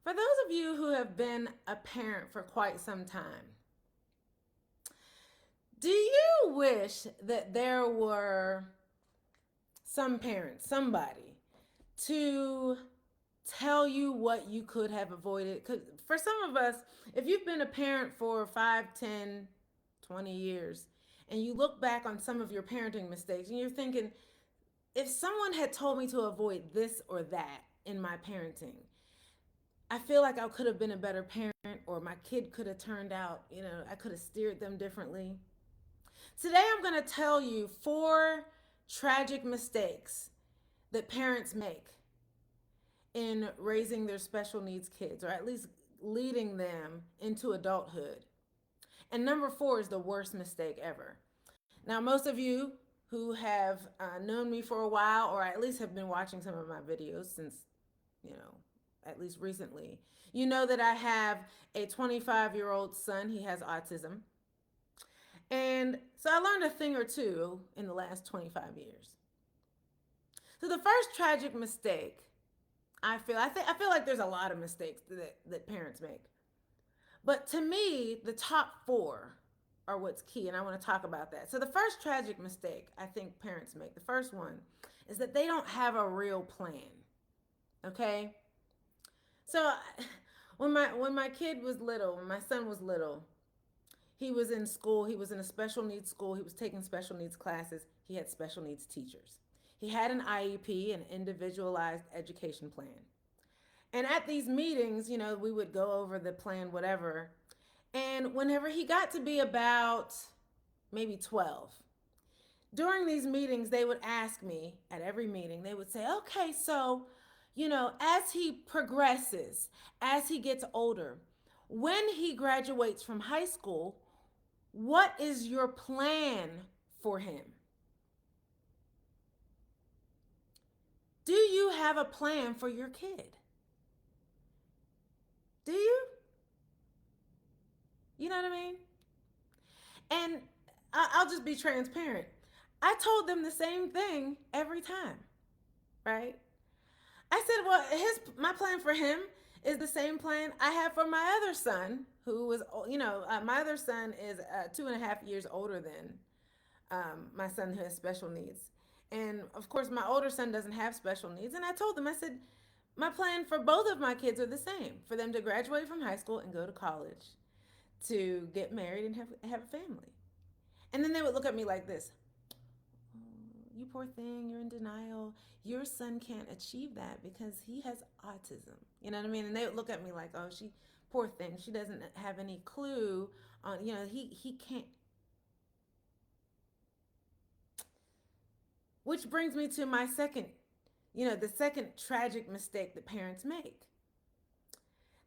For those of you who have been a parent for quite some time, do you wish that there were some parents, somebody, to tell you what you could have avoided? Because for some of us, if you've been a parent for 5, 10, 20 years, and you look back on some of your parenting mistakes and you're thinking, if someone had told me to avoid this or that in my parenting, I feel like I could have been a better parent, or my kid could have turned out, I could have steered them differently. Today, I'm going to tell you 4 tragic mistakes that parents make in raising their special needs kids, or at least leading them into adulthood. And number 4 is the worst mistake ever. Now, most of you who have known me for a while, or at least have been watching some of my videos since, you know, at least recently, you know that I have a 25-year-old son. He has autism. And so I learned a thing or two in the last 25 years. So the first tragic mistake, I feel like there's a lot of mistakes that parents make. But to me, the top 4 are what's key, and I want to talk about that. So the first tragic mistake I think parents make, the first one, is that they don't have a real plan. Okay? So when my kid was little, when my son was little, he was in school, he was in a special needs school, he was taking special needs classes, he had special needs teachers. He had an IEP, an individualized education plan. And at these meetings, we would go over the plan, whatever. And whenever he got to be about maybe 12, during these meetings, they would ask me at every meeting, they would say, okay, so, as he progresses, as he gets older, when he graduates from high school, what is your plan for him? Do you have a plan for your kid? Do you? You know what I mean? And I'll just be transparent. I told them the same thing every time, right? I said, well, my plan for him is the same plan I have for my other son, who was, my other son is 2.5 years older than my son who has special needs. And of course, my older son doesn't have special needs. And I told them, I said, my plan for both of my kids are the same, for them to graduate from high school and go to college, to get married and have a family. And then they would look at me like this: you poor thing, you're in denial. Your son can't achieve that because he has autism. You know what I mean? And they would look at me like, oh, poor thing, she doesn't have any clue on, he can't. Which brings me to my second, the second tragic mistake that parents make.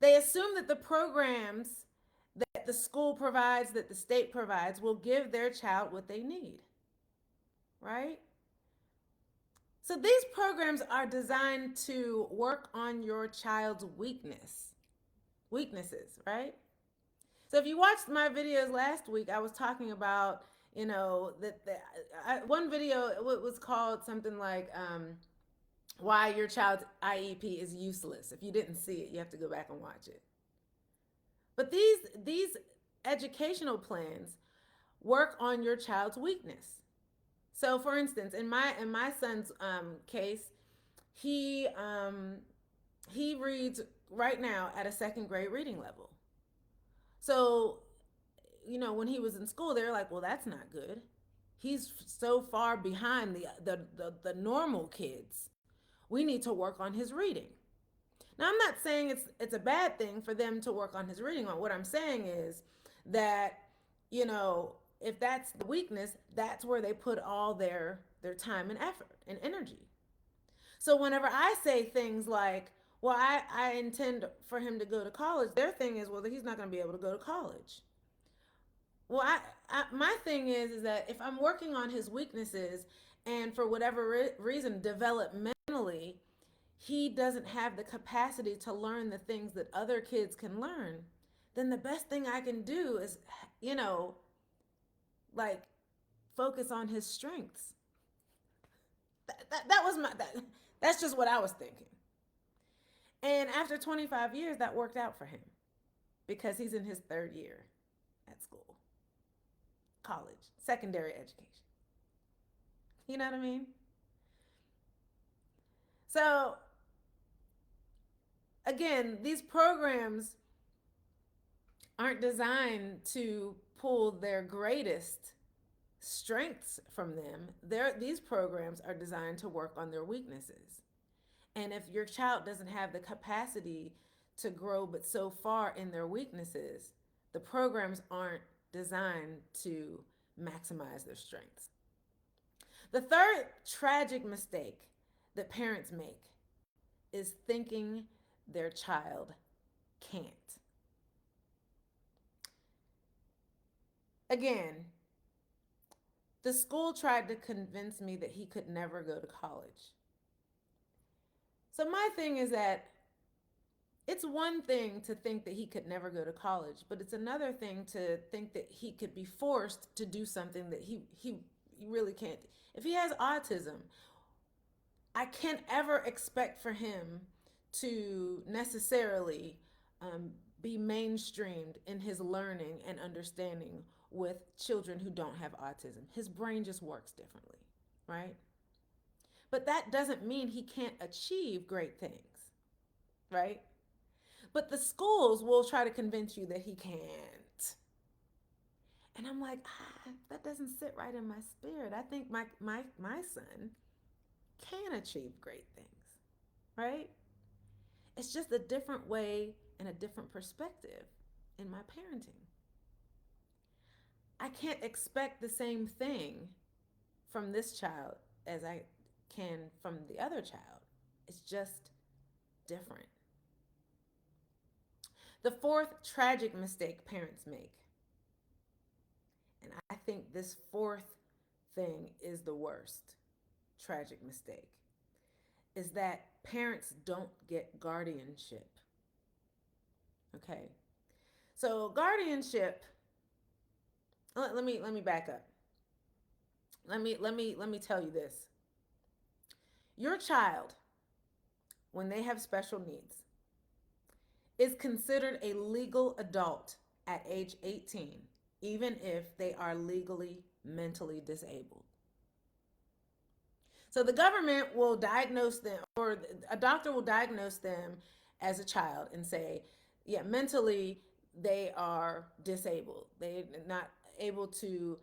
They assume that the programs that the school provides, that the state provides, will give their child what they need, right? So these programs are designed to work on your child's weaknesses, right? So if you watched my videos last week, I was talking about, one video was called something like why your child's IEP is useless. If you didn't see it, you have to go back and watch it. But these educational plans work on your child's weakness. So, for instance, in my son's case, he reads right now at a second grade reading level. So, when he was in school, they were like, "Well, that's not good. He's so far behind the normal kids. We need to work on his reading." Now, I'm not saying it's a bad thing for them to work on his reading. What I'm saying is that, if that's the weakness, that's where they put all their time and effort and energy. So whenever I say things like, well, I intend for him to go to college, their thing is, well, he's not going to be able to go to college. Well, my thing is that if I'm working on his weaknesses, and for whatever reason, developmentally, he doesn't have the capacity to learn the things that other kids can learn, then the best thing I can do is, like, focus on his strengths. That's just what I was thinking. And after 25 years, that worked out for him because he's in his third year at school, college, secondary education. You know what I mean? So, again, these programs aren't designed to pull their greatest strengths from them. These programs are designed to work on their weaknesses. And if your child doesn't have the capacity to grow but so far in their weaknesses, the programs aren't designed to maximize their strengths. The third tragic mistake that parents make is thinking their child can't. Again, the school tried to convince me that he could never go to college. So my thing is that it's one thing to think that he could never go to college, but it's another thing to think that he could be forced to do something that he really can't. If he has autism, I can't ever expect for him to necessarily be mainstreamed in his learning and understanding with children who don't have autism. His brain just works differently, right? But that doesn't mean he can't achieve great things, right? But the schools will try to convince you that he can't. And I'm like, that doesn't sit right in my spirit. I think my son can achieve great things, right? It's just a different way and a different perspective in my parenting. I can't expect the same thing from this child as I can from the other child. It's just different. The fourth tragic mistake parents make, and I think this fourth thing is the worst tragic mistake, is that parents don't get guardianship. Okay. So guardianship, let me back up. Let me tell you this. Your child, when they have special needs, is considered a legal adult at age 18, even if they are legally mentally disabled. So the government will diagnose them, or a doctor will diagnose them as a child and say, yeah, mentally they are disabled. They're not able to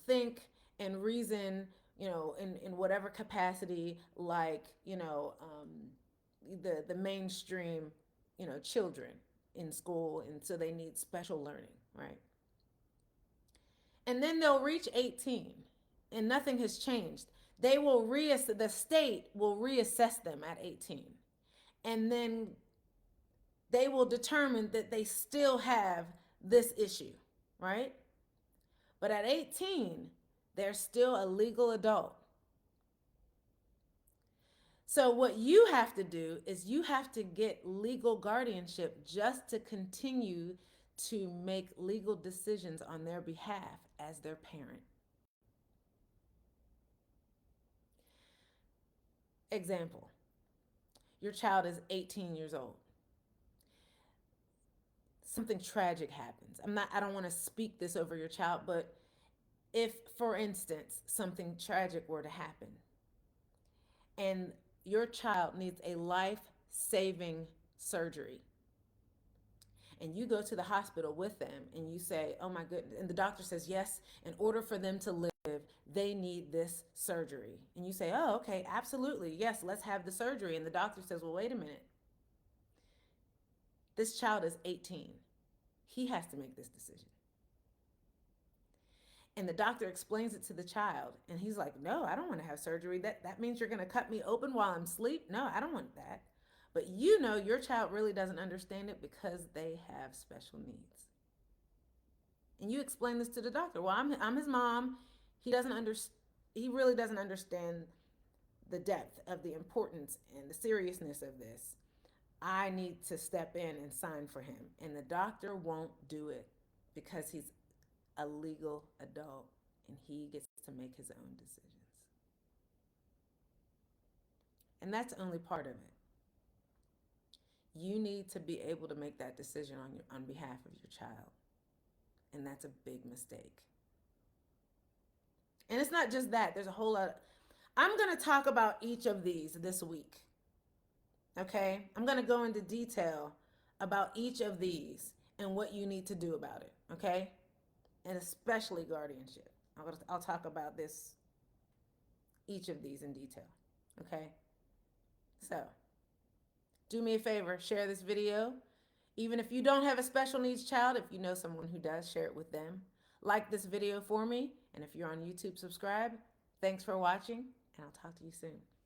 think and reason, in whatever capacity, like, the mainstream, children in school, and so they need special learning, right? And then they'll reach 18 and nothing has changed. The state will reassess them at 18. And then they will determine that they still have this issue, right? But at 18, they're still a legal adult. So what you have to do is you have to get legal guardianship just to continue to make legal decisions on their behalf as their parent. Example, your child is 18 years old. Something tragic happens. I don't want to speak this over your child, but if, for instance, something tragic were to happen and your child needs a life-saving surgery, and you go to the hospital with them and you say, oh my goodness, and the doctor says, yes, in order for them to live, they need this surgery. And you say, oh, okay, absolutely, yes, let's have the surgery. And the doctor says, well, wait a minute. This child is 18. He has to make this decision. And the doctor explains it to the child, and he's like, no, I don't want to have surgery. That means you're going to cut me open while I'm asleep. No, I don't want that. But your child really doesn't understand it because they have special needs. And you explain this to the doctor. Well, I'm his mom. He really doesn't understand the depth of the importance and the seriousness of this. I need to step in and sign for him. And the doctor won't do it because he's a legal adult and he gets to make his own decisions. And that's only part of it. you need to be able to make that decision on behalf of your child. And that's a big mistake. And it's not just that. There's a whole lot. I'm going to talk about each of these this week. Okay? I'm going to go into detail about each of these and what you need to do about it. Okay? And especially guardianship. I'll talk about this, each of these in detail. Okay? So, do me a favor, share this video. Even if you don't have a special needs child, if you know someone who does, share it with them. Like this video for me, and if you're on YouTube, subscribe. Thanks for watching, and I'll talk to you soon.